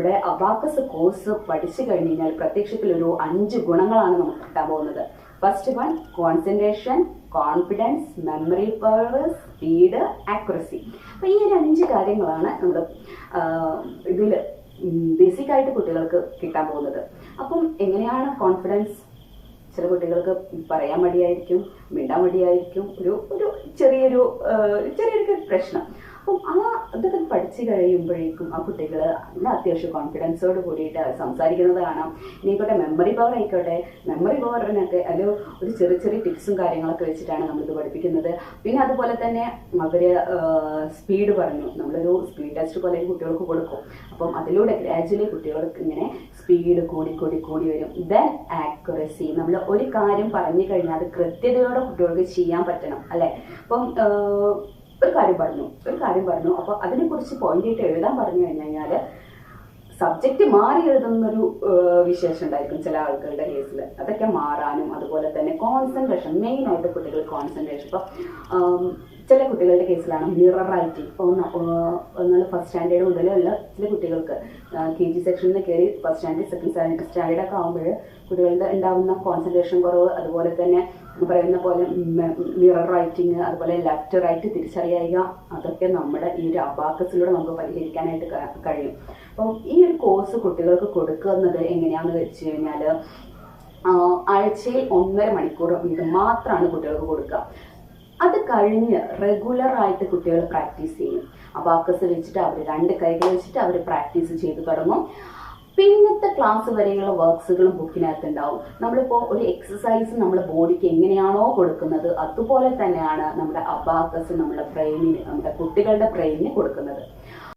നമ്മുടെ abacus course പഠിച്ചു കഴിഞ്ഞ് കഴിഞ്ഞാൽ പ്രത്യക്ഷത്തിൽ ഒരു 5 ഗുണങ്ങളാണ് നമുക്ക് കിട്ടാൻ പോകുന്നത്. First one, concentration, confidence, memory power, speed, accuracy. അപ്പൊ ഈ ഒരു 5 കാര്യങ്ങളാണ് നമ്മൾ ഇതിൽ ബേസിക് ആയിട്ട് കുട്ടികൾക്ക് കിട്ടാൻ പോകുന്നത്. അപ്പം എങ്ങനെയാണ് കോൺഫിഡൻസ്? ചില കുട്ടികൾക്ക് പറയാൻ മടിയായിരിക്കും, മിണ്ടാൻ മടിയായിരിക്കും, ഒരു ചെറിയൊരു പ്രശ്നം. അപ്പം ഇതൊക്കെ പഠിച്ചു കഴിയുമ്പോഴേക്കും ആ കുട്ടികൾ നല്ല അത്യാവശ്യം കോൺഫിഡൻസോട് കൂടിയിട്ട് സംസാരിക്കുന്നത് കാണാം. ഇനിയിക്കോട്ടെ മെമ്മറി പവർ ആയിക്കോട്ടെ, മെമ്മറി പവറിനൊക്കെ അതിൽ ഒരു ചെറിയ ടിപ്സും കാര്യങ്ങളൊക്കെ വെച്ചിട്ടാണ് നമ്മളിത് പഠിപ്പിക്കുന്നത്. പിന്നെ അതുപോലെ തന്നെ അവര് സ്പീഡ് പറഞ്ഞു, നമ്മളൊരു സ്പീഡ് ടെസ്റ്റ് പോലെ കുട്ടികൾക്ക് കൊടുക്കും. അപ്പം അതിലൂടെ ഗ്രാജുവലി കുട്ടികൾക്ക് ഇങ്ങനെ സ്പീഡ് കൂടി വരും. ദെൻ ആക്യുറസി, നമ്മൾ ഒരു കാര്യം പറഞ്ഞു കഴിഞ്ഞാൽ അത് കൃത്യതയോടെ കുട്ടികൾക്ക് ചെയ്യാൻ പറ്റണം അല്ലെ. അപ്പം ഒരു കാര്യം പറഞ്ഞു അപ്പൊ അതിനെക്കുറിച്ച് പോയിന്റ് ആയിട്ട് എഴുതാൻ പറഞ്ഞു കഴിഞ്ഞാൽ സബ്ജക്റ്റ് മാറി എഴുതുന്നൊരു വിശേഷം ഉണ്ടായിരിക്കും ചില ആളുകളുടെ കേസിൽ. അതൊക്കെ മാറാനും, അതുപോലെ തന്നെ കോൺസെൻട്രേഷൻ, മെയിൻ ആയിട്ട് കുട്ടികൾ കോൺസെൻട്രേഷൻ. ഇപ്പൊ ചില കുട്ടികളുടെ കേസിലാണ് മിറർ റൈറ്റിംഗ്. ഇപ്പോൾ നിങ്ങൾ ഫസ്റ്റ് സ്റ്റാൻഡേർഡ് മുതലുള്ള ചില കുട്ടികൾക്ക് KG സെക്ഷനിൽ കയറി ഫസ്റ്റ് സ്റ്റാൻഡേർഡ് സെക്കൻഡ് സ്റ്റാൻഡേർഡൊക്കെ ആകുമ്പോൾ കുട്ടികളുടെ ഉണ്ടാകുന്ന കോൺസെൻട്രേഷൻ കുറവ്, അതുപോലെ തന്നെ പറയുന്ന പോലെ മിറർ റൈറ്റിംഗ്, അതുപോലെ ലെഫ്റ്റ് റൈറ്റ് തിരിച്ചറിയുക, അതൊക്കെ നമ്മുടെ ഈ ഒരു അബാക്കസിലൂടെ നമുക്ക് പരിഹരിക്കാനായിട്ട് കഴിയും. അപ്പം ഈ ഒരു കോഴ്സ് കുട്ടികൾക്ക് കൊടുക്കുന്നത് എങ്ങനെയാണെന്ന് വെച്ച് കഴിഞ്ഞാൽ ആഴ്ചയിൽ 1.5 മണിക്കൂർ വീതം മാത്രമാണ് കുട്ടികൾക്ക് കൊടുക്കുക. അത് കഴിഞ്ഞ് റെഗുലർ ആയിട്ട് കുട്ടികൾ പ്രാക്ടീസ് ചെയ്യും. അബാക്കസ് വെച്ചിട്ട് അവർ 2 കൈകൾ വെച്ചിട്ട് അവർ പ്രാക്ടീസ് ചെയ്ത് തുടങ്ങും. പിന്നത്തെ ക്ലാസ് വരെയുള്ള വർക്ക്സുകളും ബുക്കിനകത്ത് ഉണ്ടാവും. നമ്മളിപ്പോൾ ഒരു എക്സസൈസ് നമ്മുടെ ബോഡിക്ക് എങ്ങനെയാണോ കൊടുക്കുന്നത് അതുപോലെ തന്നെയാണ് നമ്മുടെ അബാക്കസ് നമ്മുടെ കുട്ടികളുടെ ബ്രെയിനിന് കൊടുക്കുന്നത്.